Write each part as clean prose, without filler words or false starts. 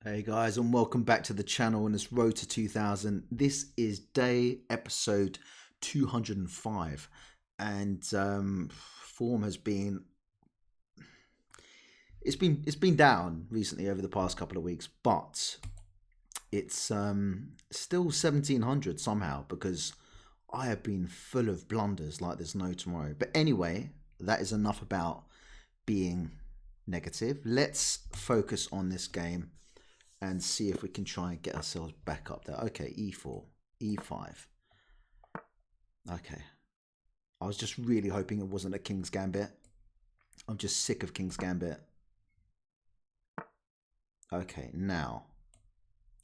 Hey guys, and welcome back to the channel on this road to 2000. This is episode 205, and form has been it's been down recently over the past couple of weeks, but it's still 1700 somehow because I have been full of blunders like there's no tomorrow. But anyway, that is enough about being negative. Let's focus on this game and see if we can try and get ourselves back up there. Okay, e4, e5. Okay. I was just really hoping it wasn't a King's Gambit. I'm just sick of King's Gambit. Okay, now.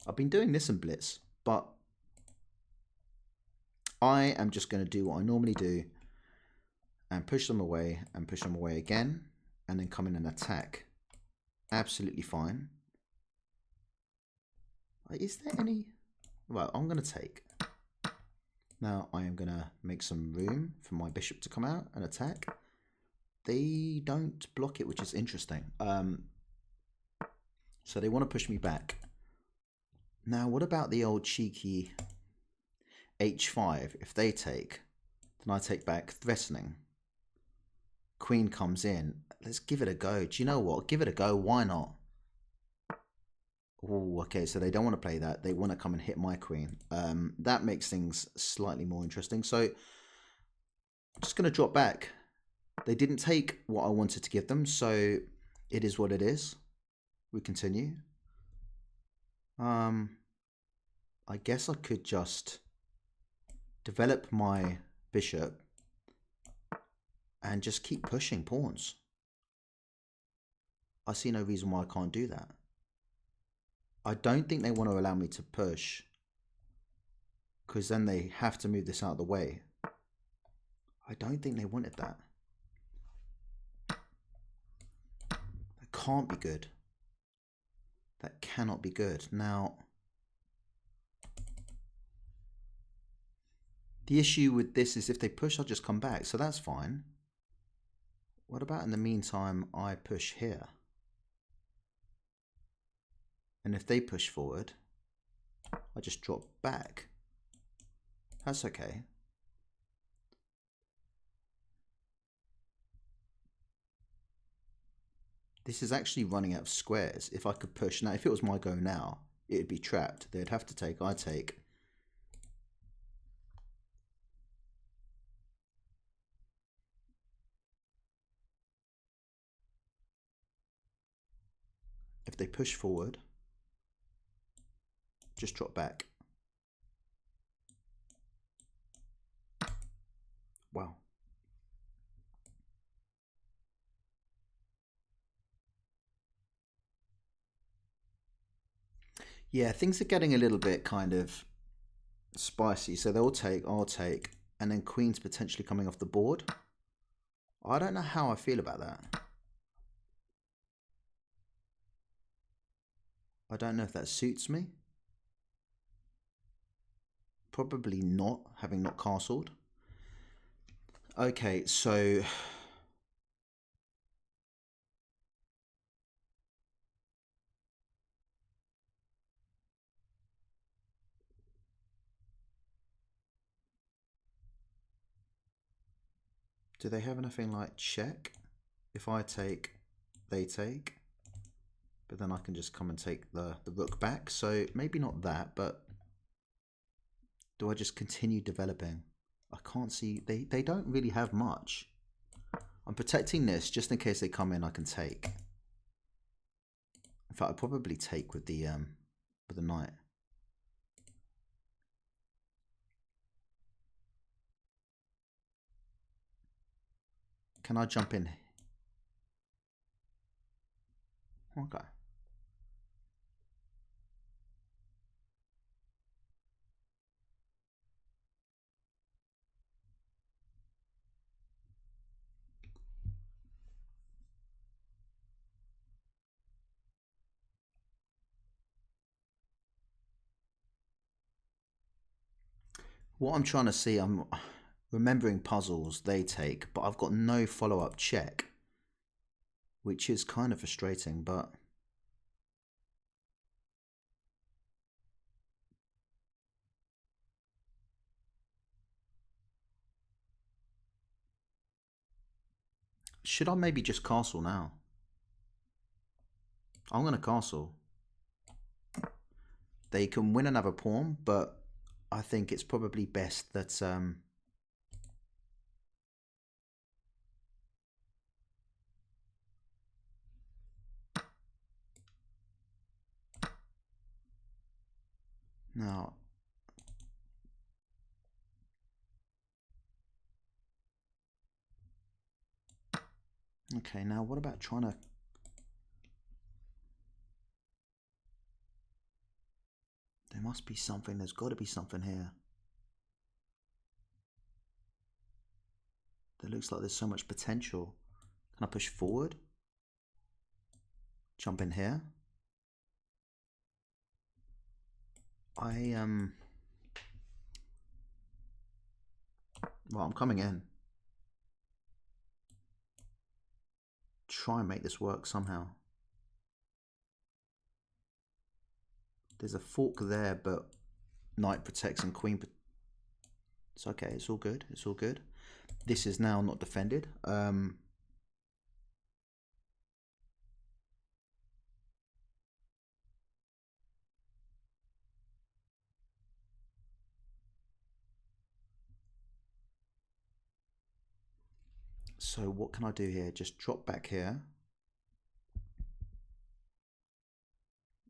I've been doing this in Blitz, but I am just going to do what I normally do and push them away and push them away again and then come in and attack. Absolutely fine. Is there any... Well, I'm going to take. Now I am going to make some room for my bishop to come out and attack. They don't block it, which is interesting. So they want to push me back. Now, what about the old cheeky h5? If they take, then I take back threatening. Queen comes in. Let's give it a go. Do you know what? Give it a go. Why not? Oh, okay, so they don't want to play that. They want to come and hit my queen. That makes things slightly more interesting. So I'm just going to drop back. They didn't take what I wanted to give them, so it is what it is. We continue. I guess I could just develop my bishop and just keep pushing pawns. I see no reason why I can't do that. I don't think they want to allow me to push because then they have to move this out of the way. I don't think they wanted that. That can't be good. That cannot be good. Now, the issue with this is if they push, I'll just come back. So that's fine. What about in the meantime, I push here? And if they push forward, I just drop back. That's okay. This is actually running out of squares. If I could push, now if it was my go now, it would be trapped. They'd have to take, I take. If they push forward, just drop back. Wow. Yeah, things are getting a little bit kind of spicy. So they'll take, I'll take, and then queen's potentially coming off the board. I don't know how I feel about that. I don't know if that suits me. Probably not, having not castled. Okay, so do they have anything like check? If I take, they take. But then I can just come and take the rook back. So maybe not that, but do I just continue developing? I can't see, they don't really have much. I'm protecting this just in case they come in, I can take. In fact, I'd probably take with the knight. Can I jump in? Okay. What I'm trying to see, I'm remembering puzzles they take, but I've got no follow-up check, which is kind of frustrating, but Should I maybe just castle now? I'm going to castle. They can win another pawn, but I think it's probably best that... now... Okay, now what about trying to... There must be something. There's got to be something here. There looks like there's so much potential. Can I push forward? Jump in here? Well, I'm coming in. Try and make this work somehow. There's a fork there, but knight protects and queen. It's okay. It's all good. It's all good. This is now not defended. So what can I do here? Just drop back here.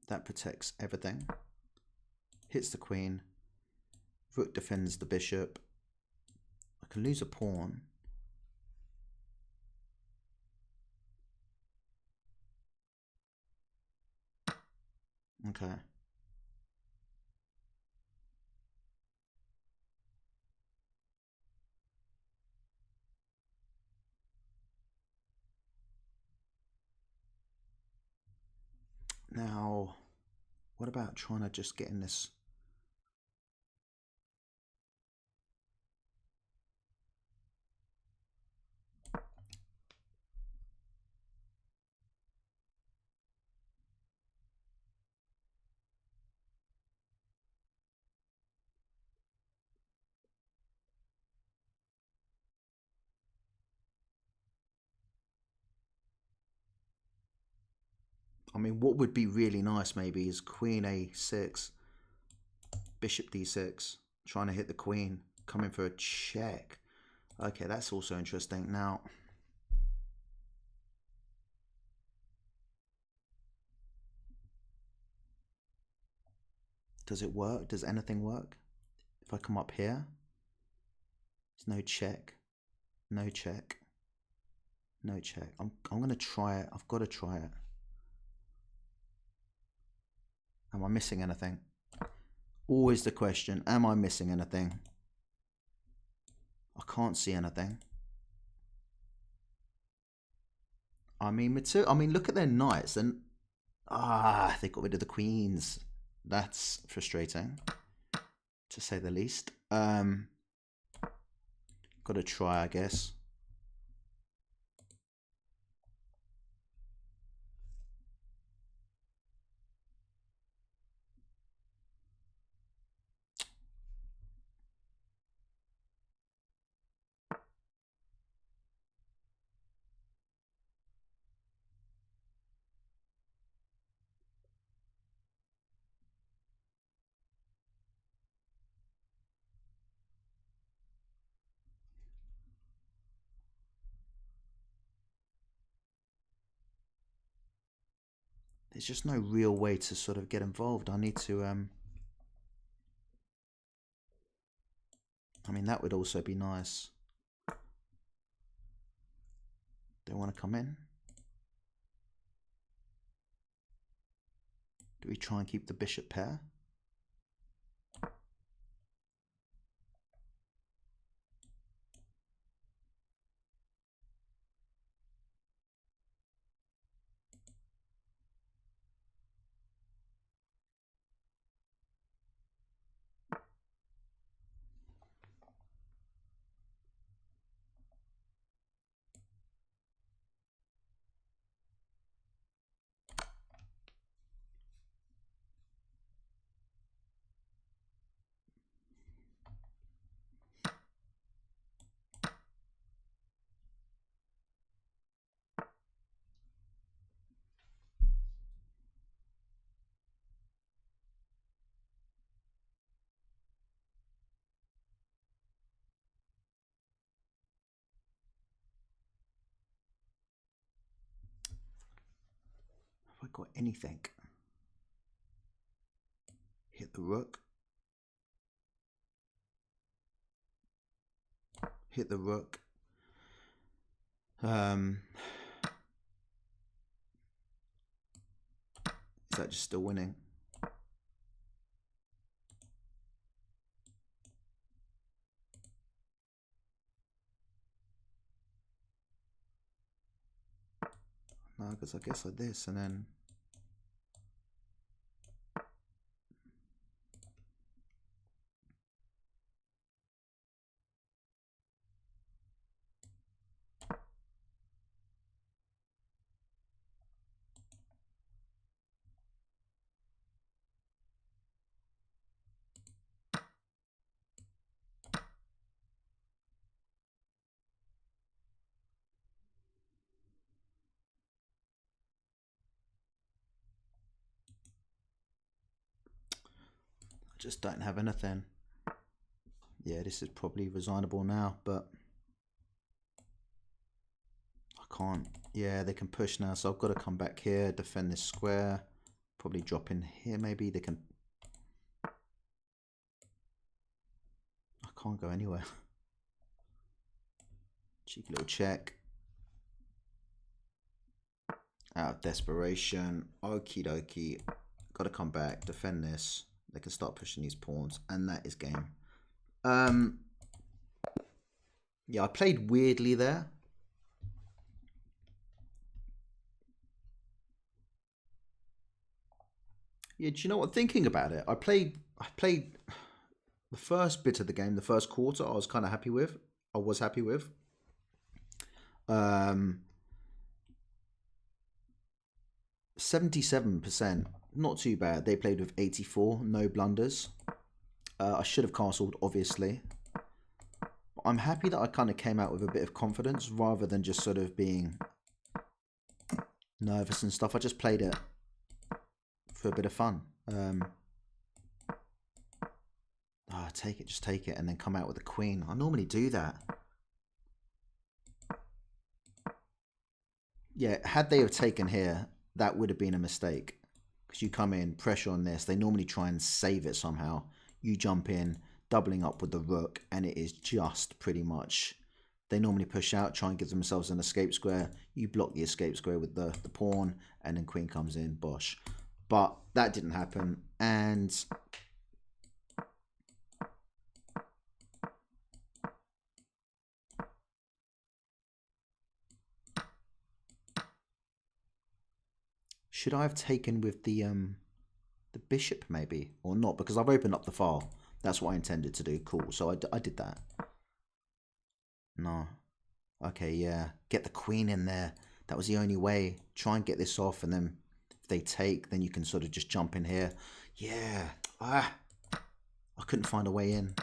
That protects everything. Hits the queen. Rook defends the bishop. I can lose a pawn. Okay. Now, what about trying to just get in this? I mean, what would be really nice maybe is queen a6, bishop d6, trying to hit the queen, coming for a check. Okay, that's also interesting. Now, does it work? Does anything work? If I come up here, there's no check, no check, no check. I'm going to try it. I've got to try it. Am I missing anything? Always the question, am I missing anything? I can't see anything. I mean, look at their knights and they got rid of the queens. That's frustrating, to say the least. Got to try, I guess. There's just no real way to sort of get involved. I need to, I mean, that would also be nice. Don't want to come in. Do we try and keep the bishop pair? got anything. Hit the rook. Hit the rook. Is that just still winning? No, because I guess like this and then... I just don't have anything. Yeah, this is probably resignable now, but I can't. Yeah, they can push now, so I've got to come back here, defend this square, probably drop in here. Maybe they can. I can't go anywhere. Cheeky little check. Out of desperation. Okie dokie. Got to come back, defend this. They can start pushing these pawns, and that is game. Yeah, I played weirdly there. Yeah, do you know what? Thinking about it, I played the first bit of the game, the first quarter. I was kind of happy with. 77%, not too bad. They played with 84, no blunders. I should have castled, obviously. I'm happy that I kind of came out with a bit of confidence rather than just sort of being nervous and stuff. I just played it for a bit of fun. Take it, just take it, and then come out with a queen. I normally do that. Yeah, had they have taken here, that would have been a mistake. Because you come in, pressure on this. They normally try and save it somehow. You jump in, doubling up with the rook, and it is just pretty much... They normally push out, try and give themselves an escape square. You block the escape square with the pawn, and then queen comes in, bosh. But that didn't happen, and... Should I have taken with the bishop maybe, or not? Because I've opened up the file. That's what I intended to do. Cool. So I did that. No. Okay, yeah. Get the queen in there. That was the only way. Try and get this off, and then if they take, then you can sort of just jump in here. Yeah. I couldn't find a way in.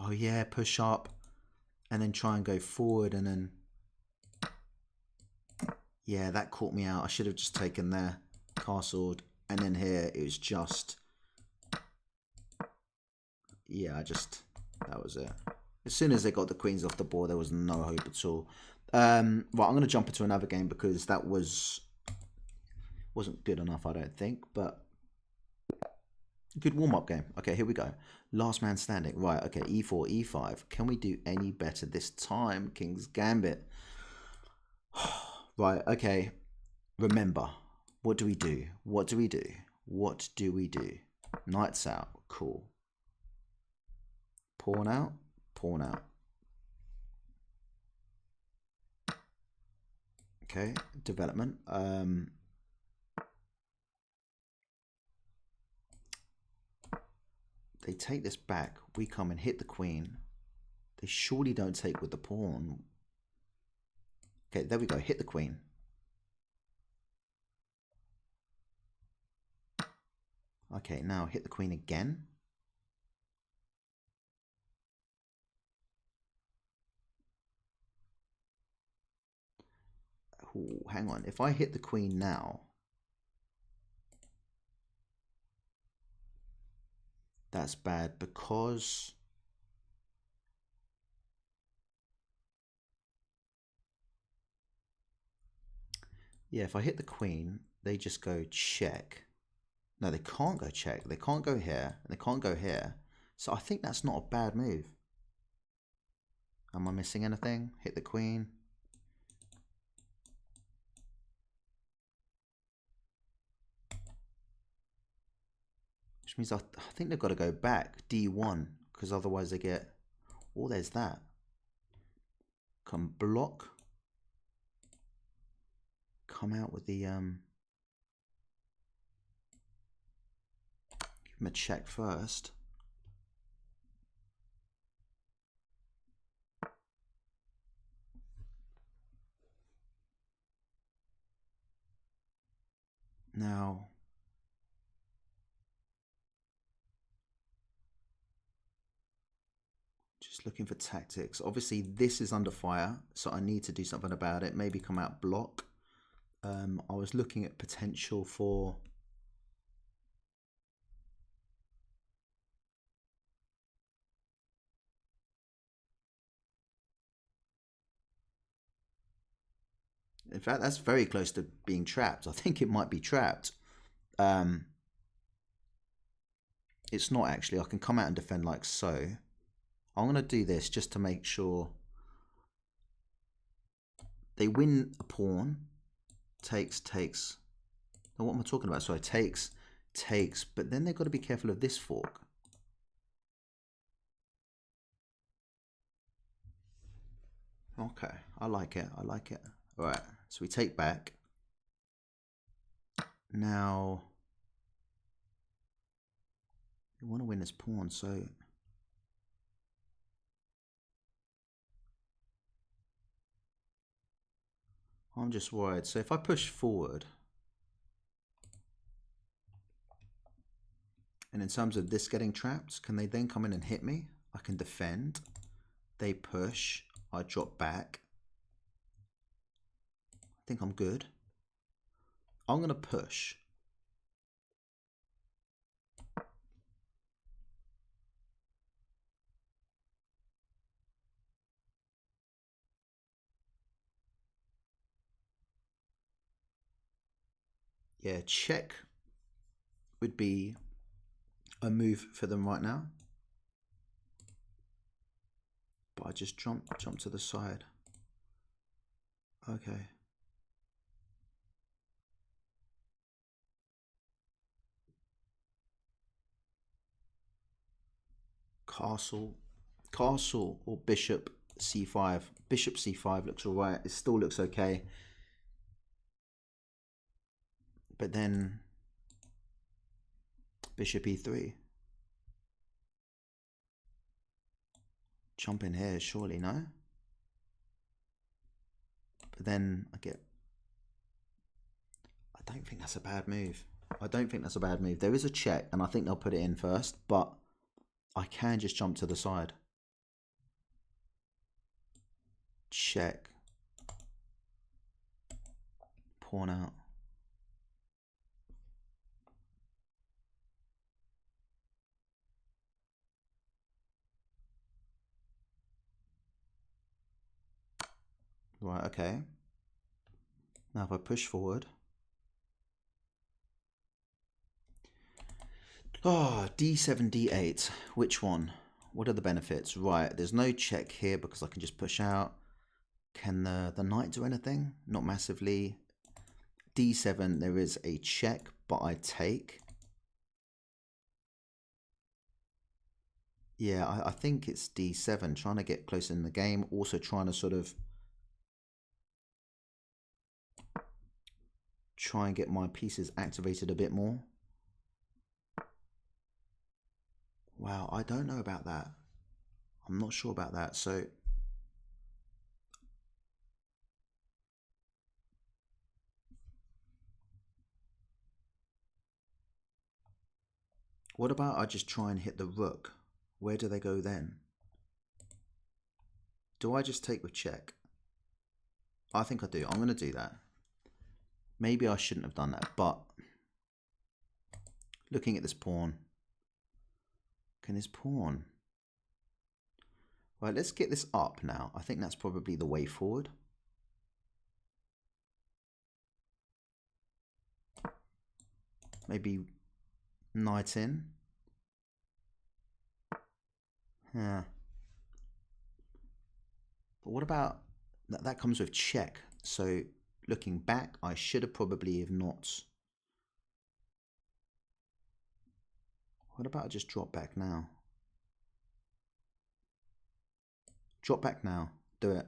Oh yeah, push up, and then try and go forward, and then... Yeah, that caught me out. I should have just taken there, castled, and then here it was just... Yeah, that was it. As soon as they got the queens off the board, there was no hope at all. Right, I'm going to jump into another game because that wasn't good enough, I don't think, but good warm-up game. Okay, here we go. Last man standing. Right, okay, e4, e5. Can we do any better this time? King's Gambit. Right, okay. Remember, what do we do? What do we do? What do we do? Knights out. Cool. Pawn out. Pawn out. Okay, development. They take this back. We come and hit the queen. They surely don't take with the pawn. Okay, there we go. Hit the queen. Okay, now hit the queen again. Ooh, hang on. If I hit the queen now, that's bad because... Yeah, if I hit the queen, they just go check. No, they can't go check. They can't go here. And they can't go here. So I think that's not a bad move. Am I missing anything? Hit the queen. Which means I think they've got to go back D1 because otherwise they get... Oh, there's that. Can block. Come out with the... Give him a check first. Now... Just looking for tactics. Obviously, this is under fire, so I need to do something about it. Maybe come out block. I was looking at potential for... In fact, that's very close to being trapped. I think it might be trapped. It's not actually. I can come out and defend like so. I'm going to do this just to make sure they win a pawn. Takes. Now, what am I talking about? Sorry, takes. But then they've got to be careful of this fork. Okay, I like it. All right, so we take back. Now, we want to win this pawn, so... I'm just worried. So if I push forward, and in terms of this getting trapped, can they then come in and hit me? I can defend. They push. I drop back. I think I'm good. I'm going to push. Yeah, check would be a move for them right now. But I just jump to the side. Okay. Castle or bishop c5. Bishop c5 looks alright. It still looks okay. But then bishop e3. Jump in here, surely, no? But then I don't think that's a bad move. There is a check, and I think they'll put it in first, but I can just jump to the side. Check. Pawn out. Right, okay. Now if I push forward. Oh, d7, d8. Which one? What are the benefits? Right, there's no check here because I can just push out. Can the knight do anything? Not massively. d7, there is a check, but I take. Yeah, I think it's d7, trying to get close in the game. Also trying to sort of try and get my pieces activated a bit more. Wow, I don't know about that. I'm not sure about that. So what about I just try and hit the rook? Where do they go then? Do I just take with check? I think I do. I'm going to do that. Maybe I shouldn't have done that, but looking at this pawn, can his pawn... Right, let's get this up now. I think that's probably the way forward. Maybe knight in. Yeah. But what about that comes with check. So looking back, I should have probably have not. What about I just drop back now? Drop back now. Do it.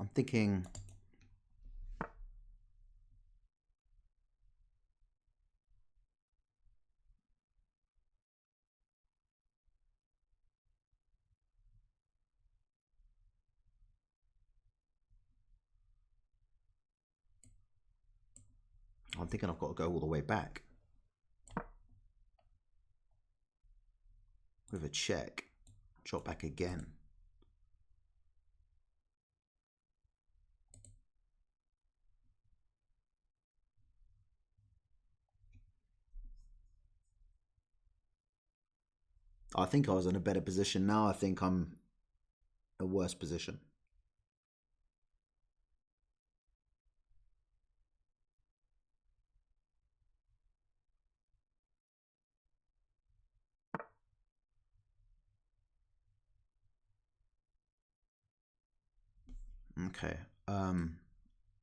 I'm thinking. I'm thinking I've got to go all the way back. With a check. Drop back again. I think I was in a better position. Now I think I'm in a worse position. Okay. I'm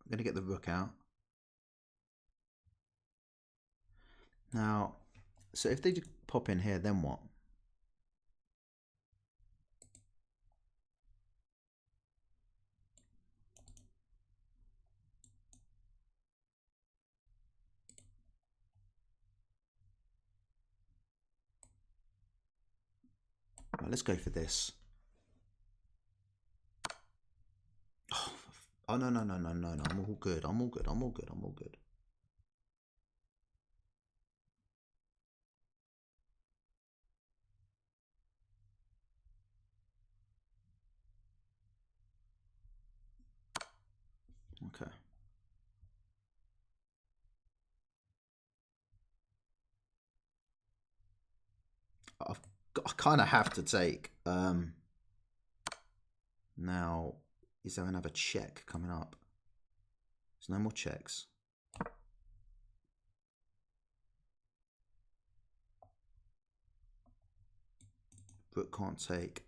gonna get the rook out. Now, so if they pop in here, then what? Right, let's go for this. Oh no no no no no no! I'm all good. I'm all good. I'm all good. I'm all good. Okay. I kind of have to take. Now, is there another check coming up? There's no more checks. Rook can't take.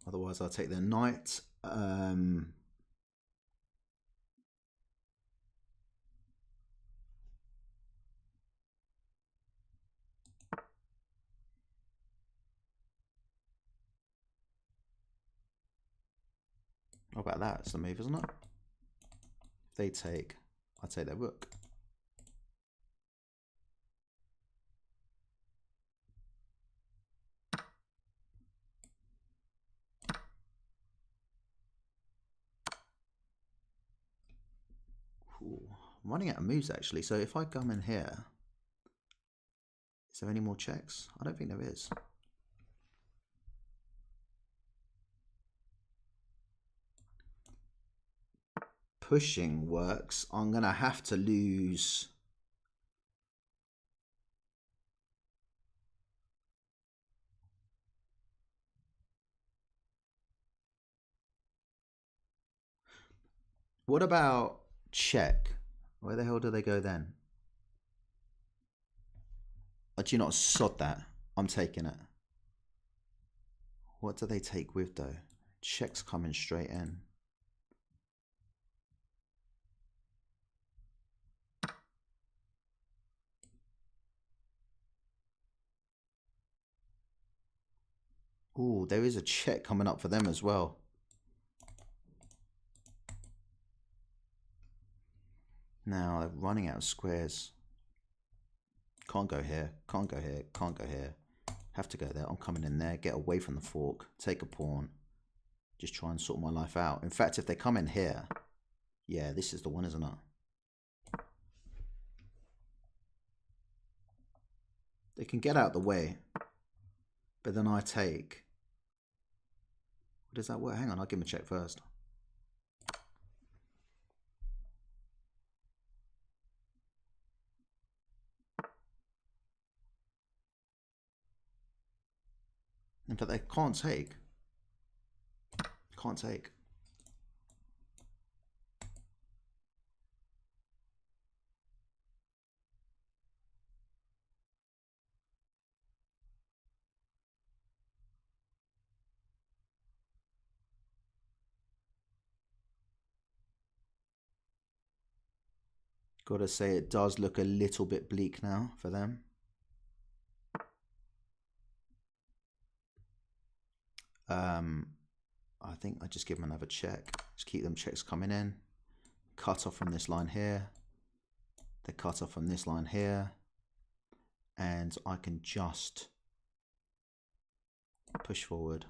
Otherwise, I'll take the knight. How about that? It's the move, isn't it? If they take, I take their rook. Ooh, I'm running out of moves actually. So if I come in here, is there any more checks? I don't think there is. Pushing works. I'm gonna have to lose. What about check? Where the hell do they go then? Do you not sod that? I'm taking it. What do they take with though? Check's coming straight in. Ooh, there is a check coming up for them as well. Now they're running out of squares. Can't go here, can't go here, can't go here. Have to go there. I'm coming in there, get away from the fork, take a pawn. Just try and sort my life out. In fact, if they come in here, yeah, this is the one, isn't it? They can get out the way, but then I take. Does that work? Hang on, I'll give him a check first. In fact, they can't take. Can't take. Gotta say, it does look a little bit bleak now for them. I think I just give them another check. Just keep them checks coming in. Cut off from this line here. They cut off from this line here. And I can just push forward.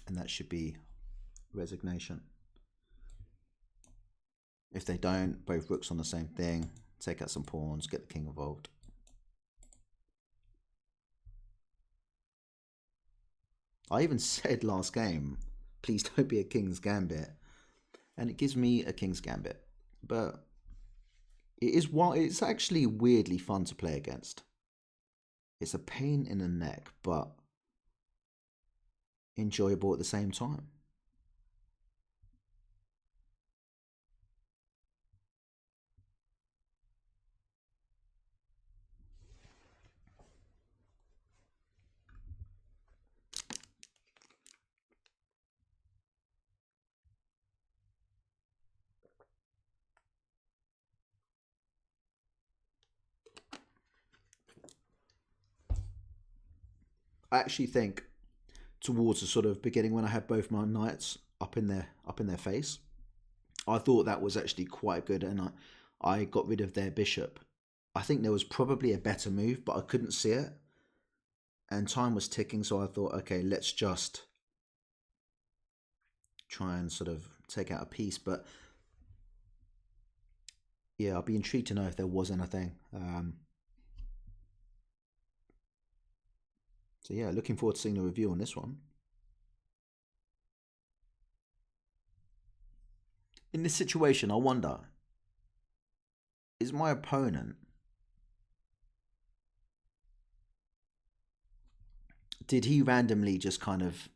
And that should be resignation. If they don't, both rooks on the same thing. Take out some pawns, get the king involved. I even said last game, please don't be a king's gambit. And it gives me a king's gambit. But it's actually weirdly fun to play against. It's a pain in the neck, but enjoyable at the same time. I actually think towards the sort of beginning when I had both my knights up in their face, I thought that was actually quite good, and I got rid of their bishop. I think there was probably a better move, but I couldn't see it, and time was ticking, so I thought, okay, let's just try and sort of take out a piece. But yeah, I'll be intrigued to know if there was anything. So yeah, looking forward to seeing the review on this one. In this situation, I wonder, is my opponent, did he randomly just kind of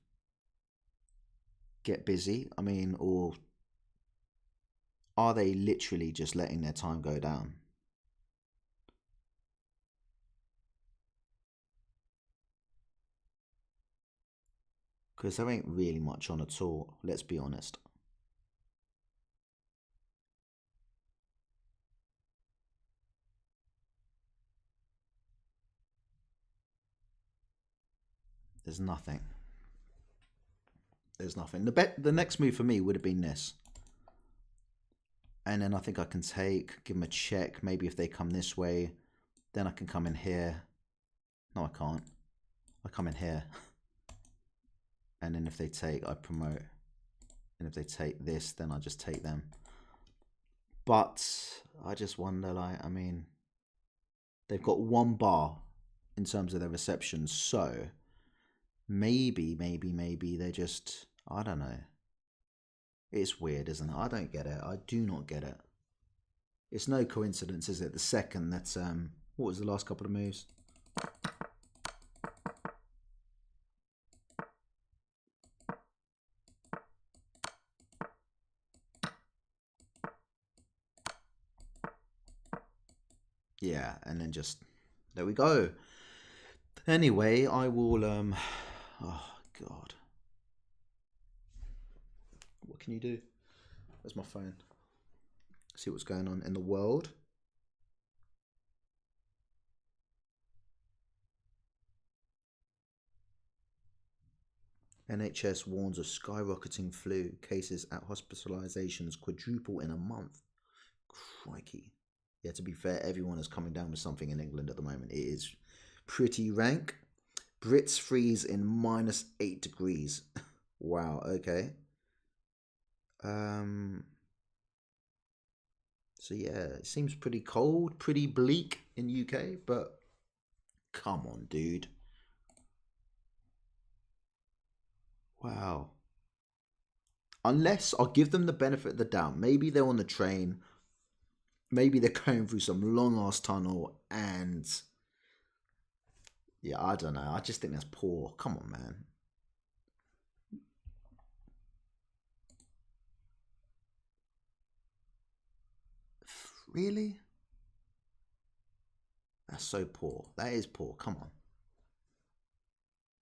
get busy? I mean, or are they literally just letting their time go down? Because there ain't really much on at all, let's be honest. There's nothing. There's nothing. The next move for me would have been this. And then I think I can give them a check. Maybe if they come this way, then I can come in here. No, I can't. I come in here. And then if they take, I promote. And if they take this, then I just take them. But I just wonder, like, I mean, they've got one bar in terms of their reception. So maybe they're just, I don't know. It's weird, isn't it? I don't get it. I do not get it. It's no coincidence, is it? The second that's, what was the last couple of moves? Yeah, and then just, there we go. Anyway, I will, oh God. What can you do? Where's my phone? See what's going on in the world. NHS warns of skyrocketing flu cases at hospitalizations quadruple in a month. Crikey. Yeah, to be fair, everyone is coming down with something in England at the moment. It is pretty rank. Brits freeze in -8 degrees. Wow, okay. So yeah, it seems pretty cold, pretty bleak in UK, but come on, dude. Wow. Unless I'll give them the benefit of the doubt. Maybe they're on the train. Maybe they're going through some long ass tunnel and yeah, I don't know. I just think that's poor. Come on, man. Really? That's so poor. That is poor. Come on.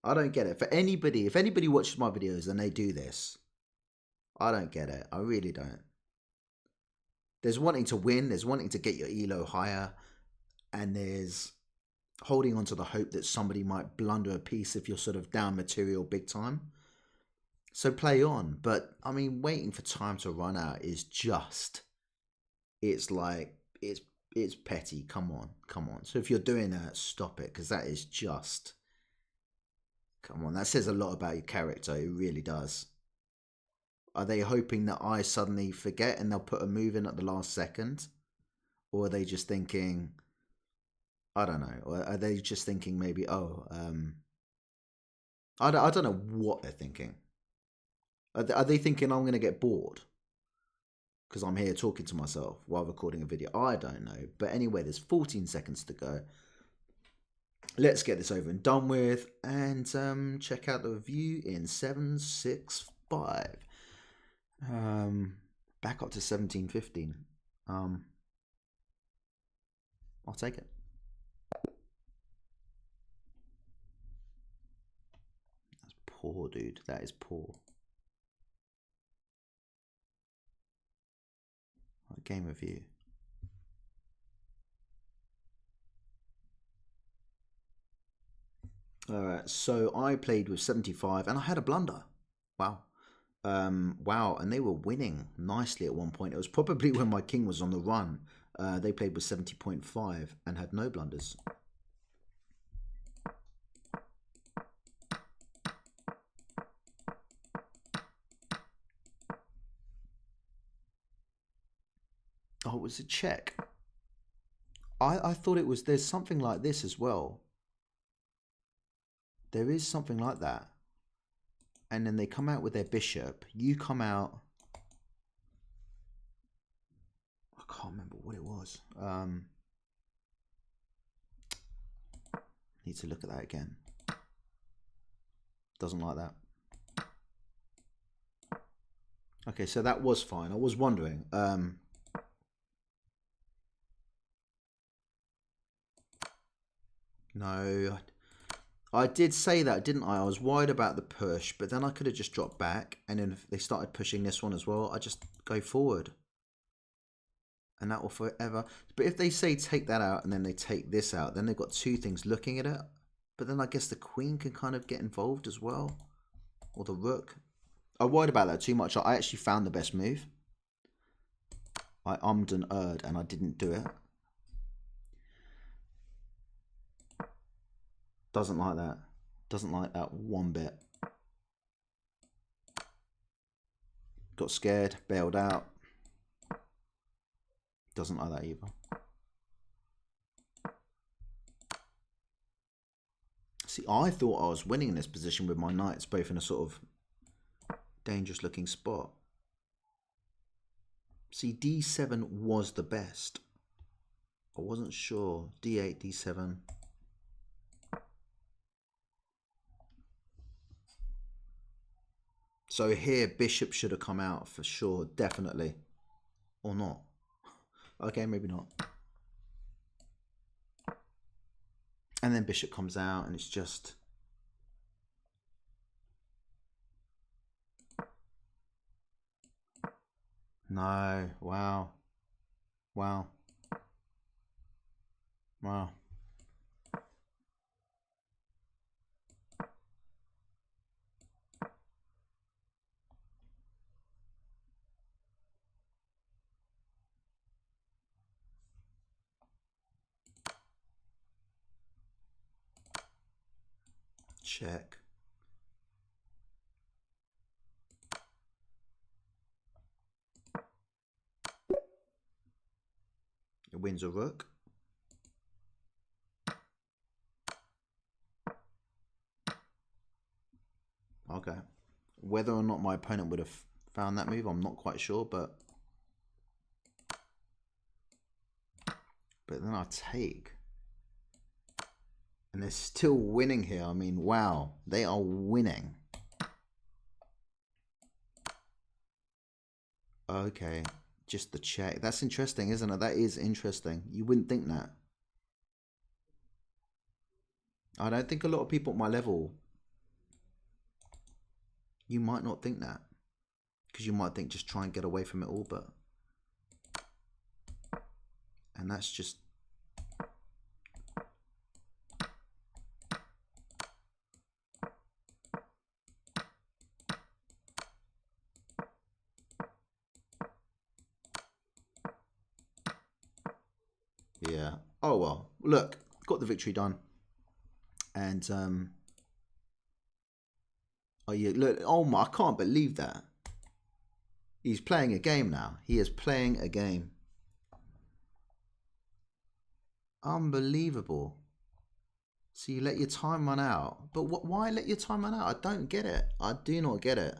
I don't get it. For anybody, if anybody watches my videos and they do this, I don't get it. I really don't. There's wanting to win, there's wanting to get your elo higher, and there's holding on to the hope that somebody might blunder a piece if you're sort of down material big time. So play on. But I mean, waiting for time to run out is just, it's like, it's petty. Come on, come on. So if you're doing that, stop it, because that is just, come on, that says a lot about your character. It really does. Are they hoping that I suddenly forget and they'll put a move in at the last second? Or are they just thinking, I don't know, or are they just thinking maybe, oh, I don't know what they're thinking. Are they thinking I'm going to get bored because I'm here talking to myself while recording a video? I don't know. But anyway, there's 14 seconds to go. Let's get this over and done with and check out the review in 765. Back up to 1715. I'll take it. That's poor, dude. That is poor. Game review. Alright, so I played with 75 and I had a blunder. Wow. Wow, and they were winning nicely at one point. It was probably when my king was on the run. They played with 70.5 and had no blunders. Oh, it was a check. I thought it was, there's something like this as well. There is something like that. And then they come out with their bishop. You come out. I can't remember what it was. Need to look at that again. Doesn't like that. Okay, so that was fine. I was wondering. No, I did say that, didn't I? I was worried about the push, but then I could have just dropped back, and then if they started pushing this one as well, I just go forward. And that will forever. But if they say take that out and then they take this out, then they've got two things looking at it. But then I guess the queen can kind of get involved as well. Or the rook. I worried about that too much. I actually found the best move. I ummed and erred and I didn't do it. Doesn't like that. Doesn't like that one bit. Got scared, bailed out. Doesn't like that either. See, I thought I was winning in this position with my knights both in a sort of dangerous looking spot. See, d7 was the best. I wasn't sure. d8, d7. So here, bishop should have come out for sure, definitely. Or not. Okay, maybe not. And then bishop comes out and it's just... No, wow. Wow. Wow. Check. It wins a rook. Okay. Whether or not my opponent would have found that move, I'm not quite sure, but then I take. And they're still winning here. I mean, wow. They are winning. Okay. Just the check. That's interesting, isn't it? That is interesting. You wouldn't think that. I don't think a lot of people at my level, you might not think that. Because you might think just try and get away from it all, but And that's just... Yeah. Oh, well. Look, got the victory done. And, oh, yeah, look. Oh, my, I can't believe that. He's playing a game now. He is playing a game. Unbelievable. So you let your time run out. But why let your time run out? I don't get it. I do not get it.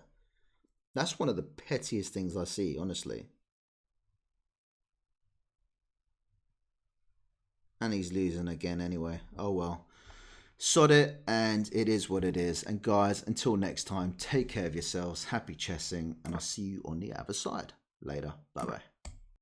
That's one of the pettiest things I see, honestly. And he's losing again anyway. Oh well. Sod it, and it is what it is. And guys, until next time, take care of yourselves. Happy chessing, and I'll see you on the other side. Later. Bye bye.